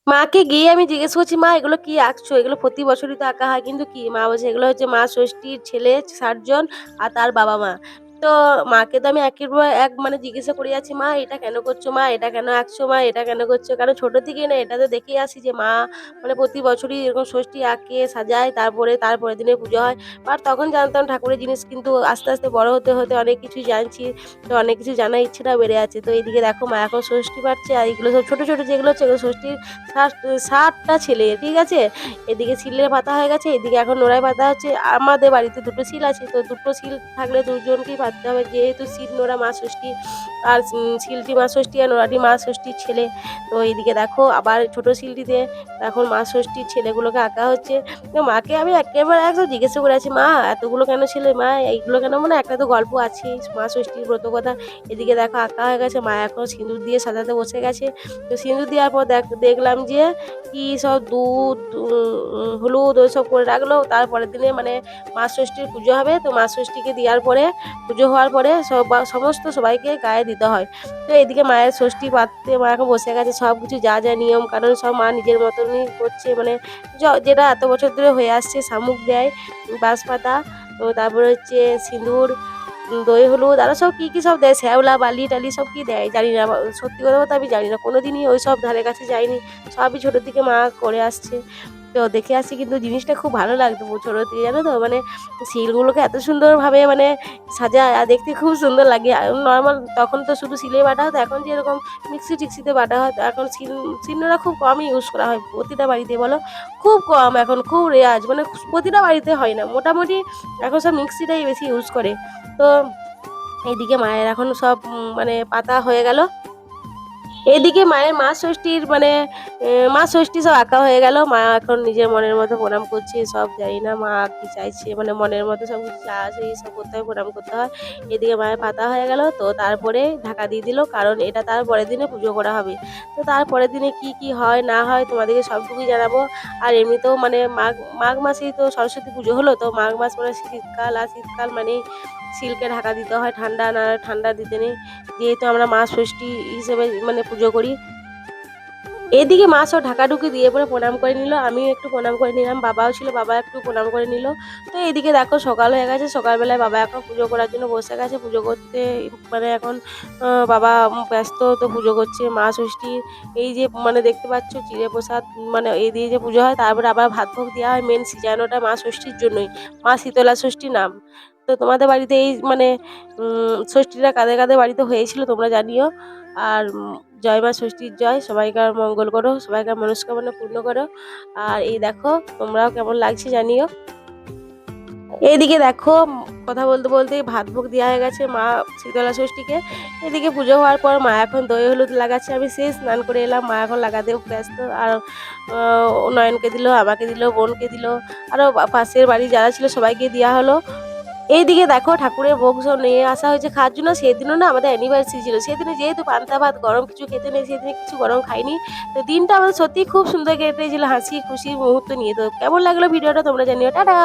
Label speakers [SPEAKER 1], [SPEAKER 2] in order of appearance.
[SPEAKER 1] মাকে গিয়ে আমি জিজ্ঞেস করছি, "মা এগুলো কি আঁকছো? এগুলো প্রতি বছরই তো আঁকা হয় কিন্তু কি?" মা বলছে, "এগুলো হচ্ছে মা ষষ্ঠীর ছেলে ৬০ জন আর তার বাবা-মা।" তো মাকে তো আমি একের পর এক মানে জিজ্ঞাসা করে যাচ্ছি, "মা এটা কেন করছো মা? এটা কেন আঁকছো মা? এটা কেন করছো?" কারণ ছোট থেকেই না এটা তো দেখেই আসি যে মা মানে প্রতি বছরই এরকম ষষ্ঠী আঁকে, সাজায় তার পরের দিনে পুজো হয়। আর তখন জানতাম ঠাকুরের জিনিস কিন্তু আস্তে, আস্তে বড় হতে, হতে অনেক কিছুই জানছি। তো অনেক কিছু জানার ইচ্ছেটাও বেড়ে যাচ্ছে। তো এইদিকে দেখো মা এখন ষষ্ঠী পাচ্ছে আর এগুলো সব ছোট, ছোট যেগুলো হচ্ছে এগুলো ষষ্ঠীর ৬০ টা ছেলে, ঠিক আছে? এদিকে শিলের পাতা হয়ে গেছে, এদিকে এখন নোড়ায় পাতা হচ্ছে। আমাদের বাড়িতে ২ টো শিল আছে। তো ২ টো শিল থাকলে ২ জনকেই পাততে হবে। যেহেতু শিল নোড়া মা ষষ্ঠী আর শিলটি মা ষষ্ঠী আর নোড়াটি মা ষষ্ঠীর ছেলে। তো এইদিকে দেখো আবার ছোট শিলটিতে এখন মা ষষ্ঠীর ছেলেগুলোকে আঁকা হচ্ছে। তো মাকে আমি একেবারে একদম জিজ্ঞাসা করে আছি, "মা এতগুলো কেন ছেলে মা? এইগুলো কেন?" মানে একটা তো গল্প আছেই মা ষষ্ঠীর ব্রতকথা। এদিকে দেখো আঁকা হয়ে গেছে। মা এখন সিঁদুর দিয়ে সাজাতে বসে গেছে। তো সিঁদুর দেওয়ার পর দেখলাম যে কি সব দুধ, হলুদ ওইসব করে রাখলো। তারপরের দিনে মানে মা ষষ্ঠীর পুজো হবে। তো মা ষষ্ঠীকে দেওয়ার পরে পুজো হওয়ার পরে সমস্ত সবাইকে গায়ে দিতে হয়। তো এদিকে মায়ের ষষ্ঠী পাততে মা এখন বসে গেছে সবকিছু যা, যা নিয়ম কানুন সব মা নিজের মতনই করছে মানে যেটা এত বছর ধরে হয়ে আসছে শামুক দেয়, বাঁশপাতা, তো তারপরে হচ্ছে সিঁদুর, দই হলুদ আরো সব কি, কি সব দেয় শ্যাওলা, বালি-টালি সব কি দেয় জানি না। সত্যি কথা বলতে আমি জানি না। কোনোদিনই ওইসব ধারে কাছে যাইনি। সবই ছোট থেকে মা করে আসছে। তো দেখে আসছি কিন্তু জিনিসটা খুব ভালো লাগতো ছোট থেকে জানো তো? মানে শিলগুলোকে এত সুন্দরভাবে মানে সাজায় আর দেখতে খুব সুন্দর লাগে। নরমাল তখন তো শুধু শিলেই বাটা হতো। এখন যেরকম মিক্সি-টিক্সিতে বাটা হয় তো এখন শিলনোড়া খুব কমই ইউজ করা হয়। প্রতিটা বাড়িতে বলো খুব কম এখন খুব রেয়াজ মানে প্রতিটা বাড়িতে হয় না। মোটামুটি এখন সব মিক্সিটাই বেশি ইউজ করে। তো এইদিকে মায়ের এখন সব মানে পাতা হয়ে গেল। এদিকে মায়ের মা ষষ্ঠীর মানে মা ষষ্ঠী সব আঁকা হয়ে গেল। মা এখন নিজের মনের মতো প্রণাম করছে। সব জানি না মা কি চাইছে মানে মনের মতো সবকিছু যা আছে এইসব করতে হয়, প্রণাম করতে হয়। এদিকে মায়ের পাতা হয়ে গেল। তো তারপরে ঢাকা দিয়ে দিল। কারণ এটা তার পরের দিনে পুজো করা হবে। তো তার পরের দিনে কি, কি হয় না হয় তোমাদেরকে সবটুকুই জানাবো। আর এমনিতেও মানে মাঘ মাসেই তো সরস্বতী পুজো হলো। তো মাঘ মাস মানে শীতকাল আর শীতকাল মানেই শিলকে ঢাকা দিতে হয়। ঠান্ডা না ঠান্ডা দিতে নেই। যেহেতু আমরা মা ষষ্ঠী হিসেবে মানে পুজো করি। এদিকে মা সব ঢাকাঢুকি দিয়ে পরে প্রণাম করে নিল। আমিও একটু প্রণাম করে নিলাম। বাবাও ছিল, বাবা একটু প্রণাম করে নিল। তো এদিকে দেখো সকাল হয়ে গেছে। সকালবেলায় বাবা এখন পুজো করার জন্য বসে গেছে। পুজো করতে মানে এখন বাবা ব্যস্ত তো পুজো করছে। মা ষষ্ঠীর এই যে মানে দেখতে পাচ্ছ চিঁড়ে প্রসাদ মানে এই দিয়ে যে পুজো হয় তারপরে আবার ভাত ভোগ দেওয়া হয় মেন সিজানোটা মা ষষ্ঠীর জন্যই। মা শীতলা ষষ্ঠী নাম। তো তোমাদের বাড়িতে এই মানে ষষ্ঠীটা কাদের, কাদের বাড়িতে হয়েছিল তোমরা জানিও। আর জয় মা ষষ্ঠীর জয়। সবাইকার মঙ্গল করো, সবাইকার মনস্কামনা পূর্ণ করো। আর এই দেখো তোমরাও কেমন লাগছে জানিও। এইদিকে দেখো কথা বলতে, বলতেই ভাত ভোগ দেওয়া হয়ে গেছে মা শীতলা ষষ্ঠীকে। এদিকে পুজো হওয়ার পর মা এখন দই হলুদ লাগাচ্ছে। আমি সেই স্নান করে এলাম। মা এখন লাগাতেও ব্যস্ত। আর নয়নকে দিল, আমাকে দিল, বোনকে দিল। আরো পাশের বাড়ি যারা ছিল সবাইকে দেওয়া হলো। এইদিকে দেখো ঠাকুরের ভোগ সব নিয়ে আসা হয়েছে খাওয়ার জন্য। সেদিনও না আমাদের অ্যানিভার্সারি ছিল। সেদিনে যেহেতু পান্তা ভাত গরম কিছু খেতে নেই সেদিনে কিছু গরম খাইনি। তো দিনটা আমাদের সত্যিই খুব সুন্দর কেটেছিল হাসি খুশির মুহূর্ত নিয়ে। তো কেমন লাগলো ভিডিওটা তোমরা জানিও। টাটা।